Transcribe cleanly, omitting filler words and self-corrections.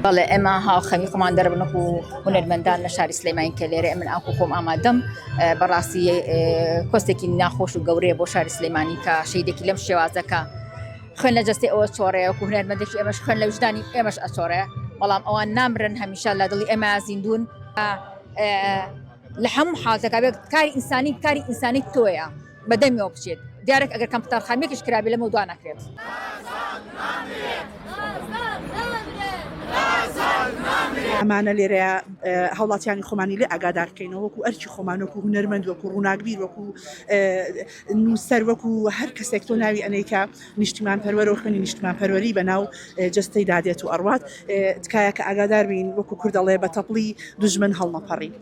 بەڵێ ئێمە هاوخەمی خۆمان دەربنک و هونەرمەندان لە شاری سلێمانی کە لێرە من ئاکو خۆم ئامادەم بەڕاستی کۆستێکی ناخۆش و گەورەیە بۆ شاری سلێمانی کە شەیدێکی لەم شێوازەکە خوێن لە جەستی ئەوە چۆڕەیە و هونەرمەندێکی ئێمەش خوێن لە وجدانی ئێمەش ئەچۆڕەیە بەڵام ئەوان نامرن هەمیشە لە دڵی ئێمە زیندوون لە هەموو حاڵەتێکا بێت کاری ئینسانی تۆیە بەدەمیەوە بچێت دیارێک ئەگەر کەمپیوتەرخانەیەکیش کرابێ لەمە دوا ناکرێت. ئەمانە لێرەیە هەوڵاتیانی خۆمانی لێ ئاگادارکەینەوە وەکو ئەرکی خۆمان وەکو هونەرمەند وەکو ڕووناکبیر وەکو نووسەر وەکو هەر کەسێک تۆ ناوی ئەنەیکە نیشتیمان پەروەرە و خوێنی نیشتیمان پەروەری بە ناو جەستەی دادێت و ئەڕوات تکایە کە ئاگادار بین وەکو کوردەڵێ بە تەپڵی دوژمن هەڵنەپەڕین.